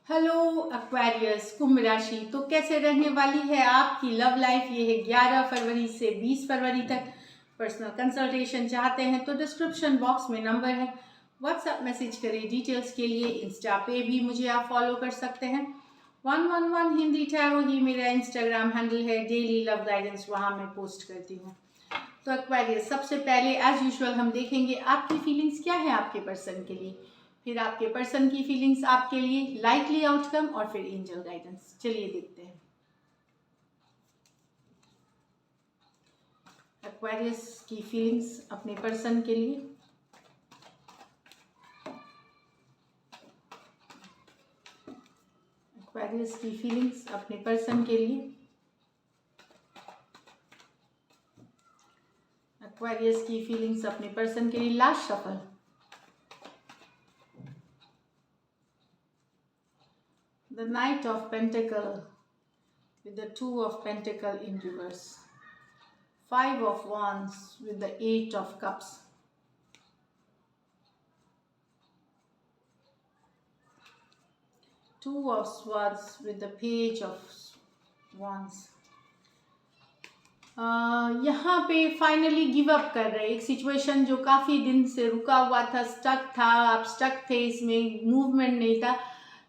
Hello Aquarius कुंभ राशि। तो कैसे रहने वाली है आपकी लव लाइफ? ये है 11 फरवरी से 20 फरवरी तक। पर्सनल कंसल्टेशन चाहते हैं तो डिस्क्रिप्शन बॉक्स में नंबर है, व्हाट्सएप मैसेज करें डिटेल्स के लिए। इंस्टा पे भी मुझे आप फॉलो कर सकते हैं। 111 हिंदी टैरो ही मेरा इंस्टाग्राम हैंडल है। डेली लव गाइडेंस वहाँ मैं पोस्ट करती हूँ। तो एक्वेरियस, सबसे पहले एज यूजुअल हम देखेंगे आपकी फीलिंग्स क्या है आपके पर्सन के लिए, फिर आपके पर्सन की फीलिंग्स आपके लिए, लाइकली आउटकम और फिर एंजल गाइडेंस। चलिए देखते हैं एक्वेरियस की फीलिंग्स अपने पर्सन के लिए। एक्वेरियस की फीलिंग्स अपने पर्सन के लिए। एक्वेरियस की फीलिंग्स अपने पर्सन के लिए। Last shuffle. The Knight of Pentacle with the Two of Pentacle in reverse. Five of Wands with the Eight of Cups. Two of Swords with the Page of Wands. यहाँ पे finally give up कर रहे हैं। एक situation जो काफ़ी दिन से रुका हुआ था, स्टक था, आप स्टक थे, इसमें मूवमेंट नहीं था।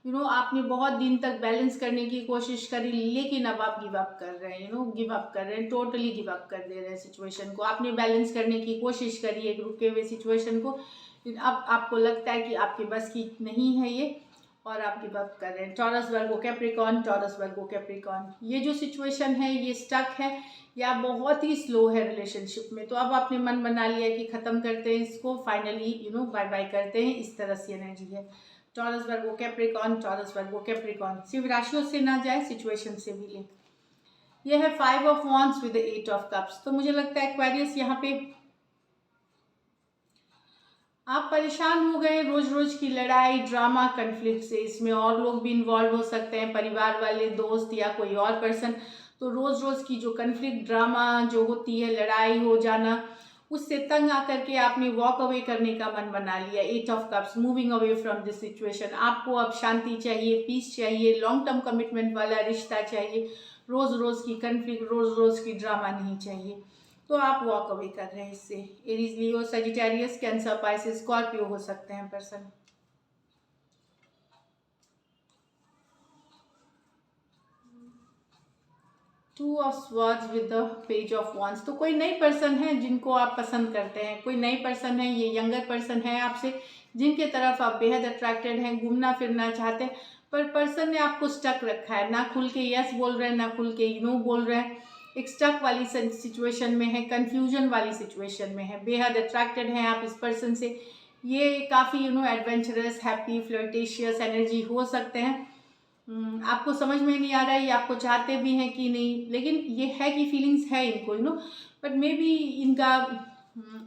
आपने बहुत दिन तक बैलेंस करने की कोशिश करी, लेकिन अब आप गिव अप कर रहे हैं। गिव अप कर रहे हैं, टोटली गिव अप कर दे रहे हैं सिचुएशन को। आपने बैलेंस करने की कोशिश करी एक रुके हुए सिचुएशन को, अब आपको लगता है कि आपके बस की नहीं है ये, और आप गिव अप कर रहे हैं। Taurus Virgo Capricorn, Taurus Virgo Capricorn, ये जो सिचुएशन है ये स्टक है या बहुत ही स्लो है रिलेशनशिप में। तो अब आपने मन बना लिया कि ख़त्म करते हैं इसको, फाइनली बाय बाय करते हैं, इस तरह से एनर्जी है। Taurus Virgo Capricorn, Taurus Virgo Capricorn, सिर्फ राशियों से ना जाए, सिचुएशन से भी ले। ये है 5 of wands with 8 of cups. तो मुझे लगता है एक्वेरियस यहाँ पे आप परेशान हो गए रोज रोज की लड़ाई, ड्रामा, कन्फ्लिक्ट से। इसमें और लोग भी इन्वॉल्व हो सकते हैं, परिवार वाले, दोस्त या कोई और पर्सन। तो रोज रोज की जो कन्फ्लिक्ट, ड्रामा जो होती है, लड़ाई हो जाना, उससे तंग आकर के आपने वॉक अवे करने का मन बना लिया। 8 of cups, moving away from this situation. आपको अब शांति चाहिए, पीस चाहिए, लॉन्ग टर्म कमिटमेंट वाला रिश्ता चाहिए। रोज रोज की कन्फ्लिक्ट, रोज रोज की ड्रामा नहीं चाहिए। तो आप वॉक अवे कर रहे हैं इससे। Aries, Leo, Sagittarius, cancer, Pisces, Scorpio हो सकते हैं person. Two of swords with the page of wands. तो कोई नई पर्सन है जिनको आप पसंद करते हैं, कोई नई पर्सन है, ये यंगर पर्सन है आपसे, जिनके तरफ आप बेहद अट्रैक्टेड हैं, घूमना फिरना चाहते हैं, पर पर्सन ने आपको स्टक रखा है। ना खुल के यस बोल रहे हैं, ना खुल के नो बोल रहे हैं। एक स्टक वाली सिचुएशन में है, कंफ्यूजन वाली सिचुएशन में है। बेहद अट्रैक्टेड हैं आप इस पर्सन से। ये काफ़ी एडवेंचरस, हैप्पी, फ्लर्टेशियस एनर्जी हो सकते हैं। आपको समझ में नहीं आ रहा है ये आपको चाहते भी हैं कि नहीं, लेकिन ये है कि फीलिंग्स है इनको, बट मे बी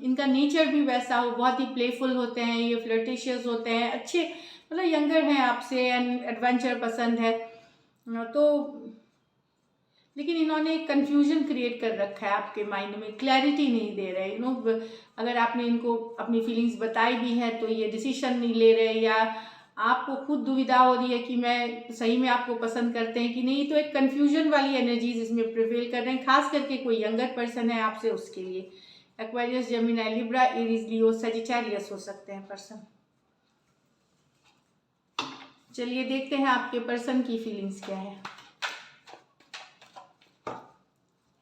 इनका नेचर भी वैसा हो। बहुत ही प्लेफुल होते हैं ये, फ्लर्टिशियस होते हैं, अच्छे, मतलब यंगर हैं आपसे एंड एडवेंचर पसंद है। तो लेकिन इन्होंने एक कन्फ्यूजन क्रिएट कर रखा है आपके माइंड में, क्लैरिटी नहीं दे रहे। अगर आपने इनको अपनी फीलिंग्स बताई भी है तो ये डिसीजन नहीं ले रहे, या आपको खुद दुविधा हो रही है कि मैं सही में आपको पसंद करते हैं कि नहीं। तो एक कन्फ्यूजन वाली एनर्जीज इसमें प्रिवेल कर रहे हैं, खास करके कोई यंगर पर्सन है आपसे, उसके लिए। Aquarius, Gemini, Libra, Aries, Leo, Sagittarius हो सकते हैं पर्सन। चलिए देखते हैं आपके पर्सन की फीलिंग्स क्या है।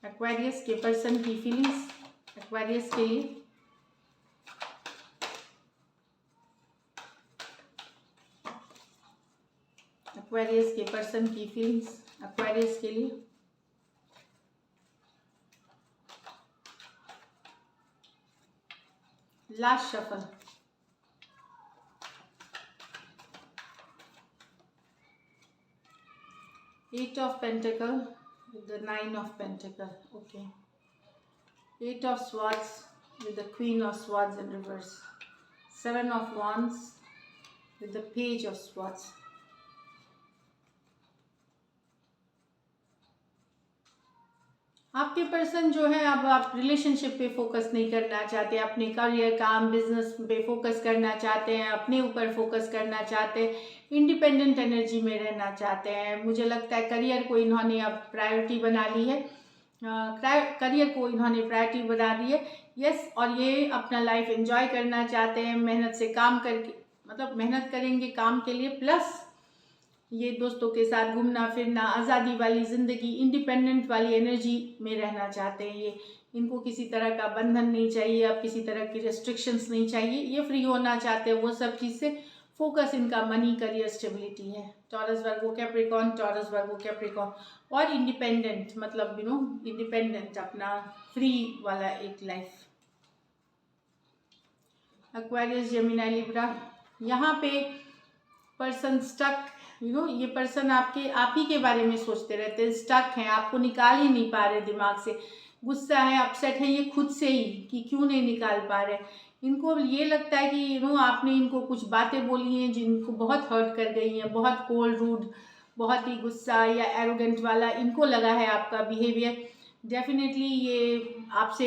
एक्वेरियस के पर्सन की फीलिंग्स एक्वेरियस के लिए। एक्वेरियस के पर्सन की फीलिंग्स एक्वेरियस के लिए। Last shuffle. Eight of Pentacle with the Nine of Pentacle. Okay. Eight of Swords with the Queen of Swords in reverse. Seven of Wands with the Page of Swords. आपके person जो है, अब आप relationship पे focus नहीं करना चाहते, अपने करियर, काम, बिजनेस पे फोकस करना चाहते हैं, अपने ऊपर फोकस करना चाहते हैं, इंडिपेंडेंट एनर्जी में रहना चाहते हैं। मुझे लगता है करियर को इन्होंने अब प्रायोरिटी बना ली है, करियर को इन्होंने प्रायोरिटी बना दी है। यस, और ये अपना लाइफ एंजॉय करना चाहते हैं, मेहनत से काम करके, मतलब मेहनत करेंगे काम के लिए, प्लस ये दोस्तों के साथ घूमना फिरना, आज़ादी वाली ज़िंदगी, इंडिपेंडेंट वाली एनर्जी में रहना चाहते हैं। ये इनको किसी तरह का बंधन नहीं चाहिए, अब किसी तरह की रेस्ट्रिक्शंस नहीं चाहिए, ये फ्री होना चाहते हैं वो सब चीज़ से। फोकस इनका मनी, करियर, स्टेबिलिटी है। Taurus Virgo Capricorn, Taurus Virgo Capricorn, और इंडिपेंडेंट, मतलब इंडिपेंडेंट, अपना फ्री वाला एक लाइफ। एक्वेरियस, जेमिनी, लिब्रा, यहाँ पे पर्सन स्टक, ये पर्सन आप ही के बारे में सोचते रहते हैं, स्टक हैं, आपको निकाल ही नहीं पा रहे दिमाग से, गुस्सा है, अपसेट है ये खुद से ही कि क्यों नहीं निकाल पा रहे। इनको ये लगता है कि आपने इनको कुछ बातें बोली हैं जिनको बहुत हर्ट कर गई हैं, बहुत कोल्ड, रूड, बहुत ही गुस्सा या एरोगेंट वाला इनको लगा है आपका बिहेवियर। डेफिनेटली ये आपसे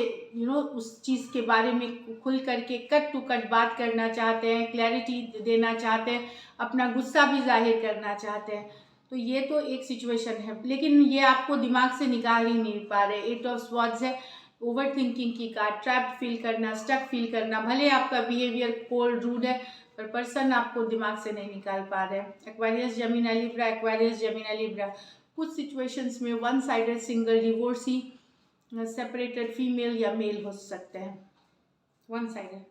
उस चीज़ के बारे में खुल करके कट टू कट बात करना चाहते हैं, क्लैरिटी देना चाहते हैं, अपना गुस्सा भी जाहिर करना चाहते हैं। तो ये तो एक सिचुएशन है, लेकिन ये आपको दिमाग से निकाल ही नहीं पा रहे। 8 ऑफ स्वॉर्ड्स है, ओवर थिंकिंग की कार्ड, ट्रैप फील करना, स्टक फील करना। भले आपका बिहेवियर कोल्ड, रूड है, पर पर्सन आपको दिमाग से नहीं निकाल पा रहे हैं। Aquarius, Gemini, Libra, Aquarius, Gemini, Libra, कुछ सिचुएशंस में one sided single, divorcee, separated female या मेल हो सकते हैं, one sided.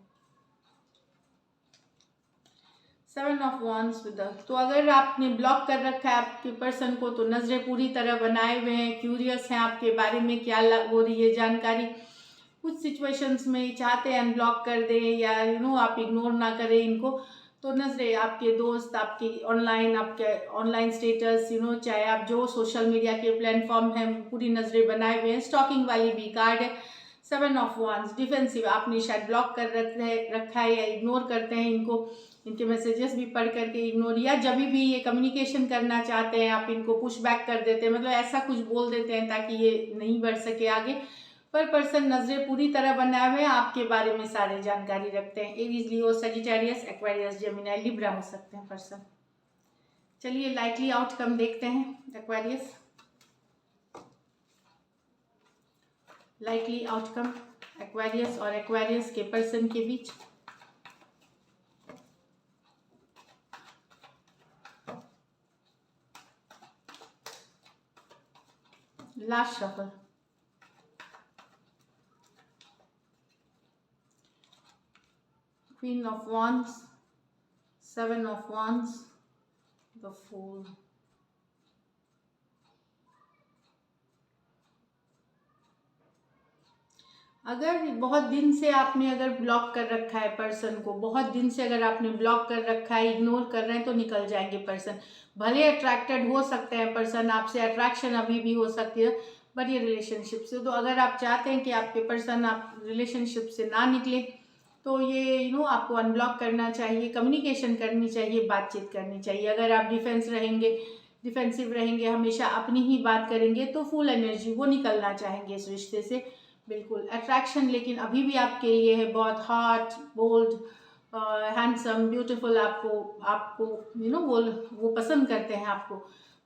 7 of wands with, तो अगर आपने ब्लॉक कर रखा है आपके पर्सन को, तो नज़रें पूरी तरह बनाए हुए हैं, क्यूरियस हैं आपके बारे में क्या हो रही है जानकारी। कुछ सिचुएशंस में चाहते हैं अनब्लॉक कर दें या आप इग्नोर ना करें इनको। तो नज़रें आपके दोस्त, आपके ऑनलाइन स्टेटस, चाहे आप जो सोशल मीडिया के प्लेटफॉर्म हैं, पूरी नज़रें बनाए हुए हैं। स्टॉकिंग वाली भी कार्ड है। 7 ऑफ वॉन्ड्स, डिफेंसिव, आपने शायद ब्लॉक कर रखा है या इग्नोर करते हैं इनको, इनके मैसेजेस भी पढ़ करके इग्नोर, या जब भी ये कम्युनिकेशन करना चाहते हैं आप इनको पुश बैक कर देते हैं, मतलब ऐसा कुछ बोल देते हैं ताकि ये नहीं बढ़ सके आगे। पर पर्सन नजरें पूरी तरह बनाए हुए हैं, आपके बारे में सारे जानकारी रखते हैं। Aries, Leo, Sagittarius, Aquarius, Gemini, Libra हो सकते हैं पर्सन। चलिए लाइकली आउटकम देखते हैं एक्वेरियस। लाइकली आउटकम एक्वेरियस और एक्वेरियस के पर्सन के बीच। Last shuffle, Queen of Wands, 7 of Wands, the Fool। अगर बहुत दिन से आपने अगर ब्लॉक कर रखा है पर्सन को, बहुत दिन से अगर आपने ब्लॉक कर रखा है, इग्नोर कर रहे हैं, तो निकल जाएंगे पर्सन। भले अट्रैक्टेड हो सकते हैं पर्सन आपसे, अट्रैक्शन अभी भी हो सकती है, बट ये रिलेशनशिप से, तो अगर आप चाहते हैं कि आपके पर्सन आप रिलेशनशिप से ना निकले, तो ये आपको अनब्लॉक करना चाहिए, कम्युनिकेशन करनी चाहिए, बातचीत करनी चाहिए। अगर आप डिफेंसिव रहेंगे, हमेशा अपनी ही बात करेंगे, तो फुल एनर्जी वो निकलना चाहेंगे इस रिश्ते से, बिल्कुल। अट्रैक्शन लेकिन अभी भी आपके लिए है, बहुत हॉट, बोल्ड, हैंडसम, ब्यूटीफुल, आपको वो पसंद करते हैं आपको।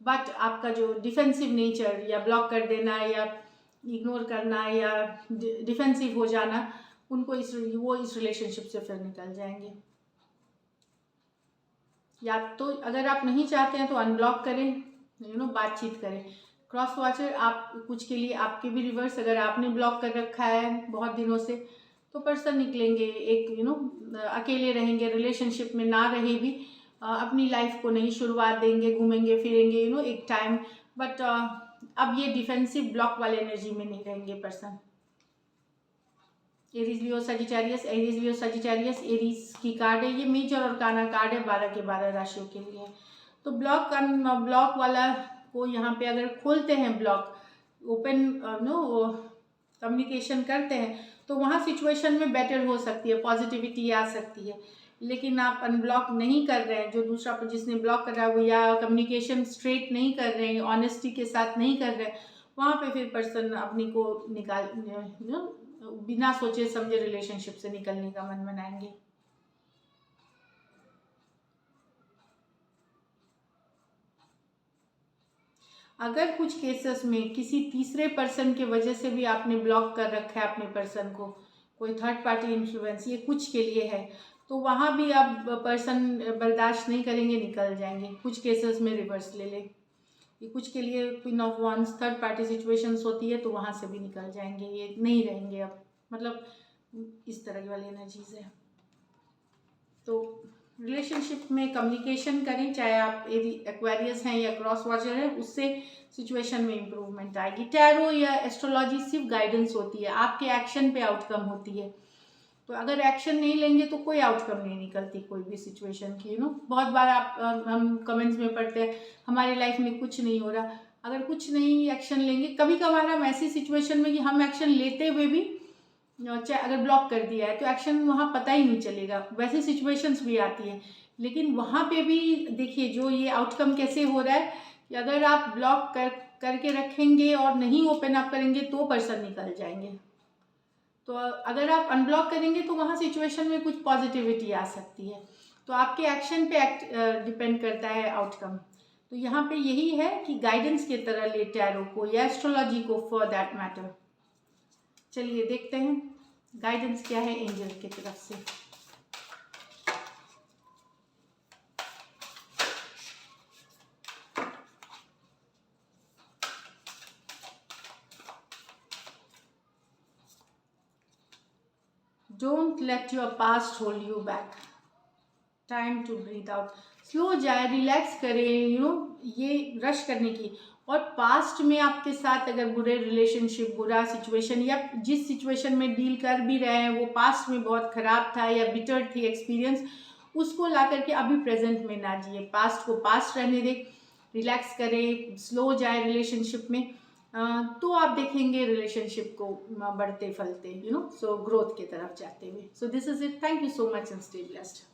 बट आपका जो डिफेंसिव नेचर या ब्लॉक कर देना या इग्नोर करना या डिफेंसिव हो जाना, उनको वो इस रिलेशनशिप से फिर निकल जाएंगे। या तो अगर आप नहीं चाहते हैं तो अनब्लॉक करें, बातचीत करें। क्रॉस वॉचर, आप कुछ के लिए आपके भी रिवर्स, अगर आपने ब्लॉक कर रखा है बहुत दिनों से, तो पर्सन निकलेंगे, एक अकेले रहेंगे, रिलेशनशिप में ना रहे भी, अपनी लाइफ को नई शुरुआत देंगे, घूमेंगे फिरेंगे एक टाइम, बट अब ये डिफेंसिव ब्लॉक वाले एनर्जी में नहीं रहेंगे person. Aries, Leo, Sagittarius, Aries, Leo, Sagittarius, Aries की कार्ड है, ये मेजर और काना कार्ड है 12 के 12 राशियों के लिए। तो ब्लॉक वाला को यहाँ पे अगर खोलते हैं ब्लॉक, ओपन कम्युनिकेशन करते हैं, तो वहाँ सिचुएशन में बेटर हो सकती है, पॉजिटिविटी आ सकती है। लेकिन आप अनब्लॉक नहीं कर रहे हैं, जो दूसरा जिसने ब्लॉक करा है वो, या कम्युनिकेशन स्ट्रेट नहीं कर रहे हैं, ऑनेस्टी के साथ नहीं कर रहे हैं, वहाँ पे फिर पर्सन अपनी को निकाल बिना सोचे समझे रिलेशनशिप से निकलने का मन बनाएंगे। अगर कुछ केसेस में किसी तीसरे पर्सन के वजह से भी आपने ब्लॉक कर रखा है अपने पर्सन को, कोई थर्ड पार्टी इन्फ्लुएंस, ये कुछ के लिए है, तो वहाँ भी आप पर्सन बर्दाश्त नहीं करेंगे, निकल जाएंगे। कुछ केसेस में रिवर्स ले ले, ये कुछ के लिए queen of wands third party situations होती है, तो वहाँ से भी निकल जाएंगे, ये नहीं रहेंगे अब, मतलब इस तरह की वाली एनर्जीज है। तो रिलेशनशिप में कम्युनिकेशन करें, चाहे आप यदि एक्वेरियस हैं या क्रॉस वॉचर हैं, उससे सिचुएशन में इम्प्रूवमेंट आएगी। टैरो या एस्ट्रोलॉजी सिर्फ गाइडेंस होती है, आपके एक्शन पे आउटकम होती है। तो अगर एक्शन नहीं लेंगे तो कोई आउटकम नहीं निकलती कोई भी सिचुएशन की। बहुत बार हम कमेंट्स में पढ़ते हैं हमारी लाइफ में कुछ नहीं हो रहा। अगर कुछ नहीं एक्शन लेंगे, कभी कभार हम ऐसी सिचुएशन में कि हम एक्शन लेते हुए भी चाहे अगर ब्लॉक कर दिया है तो एक्शन वहाँ पता ही नहीं चलेगा, वैसे सिचुएशंस भी आती हैं। लेकिन वहाँ पे भी देखिए जो ये आउटकम कैसे हो रहा है कि अगर आप ब्लॉक करके रखेंगे और नहीं ओपन अप करेंगे तो पर्सन निकल जाएंगे। तो अगर आप अनब्लॉक करेंगे तो वहाँ सिचुएशन में कुछ पॉजिटिविटी आ सकती है। तो आपके एक्शन पे डिपेंड करता है आउटकम। तो यहाँ पे यही है कि गाइडेंस की तरह ले टैरो को या एस्ट्रोलॉजी को फॉर दैट मैटर। चलिए देखते हैं गाइडेंस क्या है एंजल की तरफ से। Don't let your past hold you back, time to breathe out. Slow जाए, रिलैक्स करें, ये रश करने की। और पास्ट में आपके साथ अगर बुरे रिलेशनशिप, बुरा सिचुएशन या जिस सिचुएशन में डील कर भी रहे हैं वो पास्ट में बहुत ख़राब था या बिटर थी एक्सपीरियंस, उसको ला करके अभी प्रेजेंट में ना जिए। पास्ट को पास्ट रहने दें, रिलैक्स करें, स्लो जाए रिलेशनशिप में। तो आप देखेंगे रिलेशनशिप को बढ़ते फलते, सो ग्रोथ की तरफ जाते हुए। So this is it. Thank you so much and stay blessed.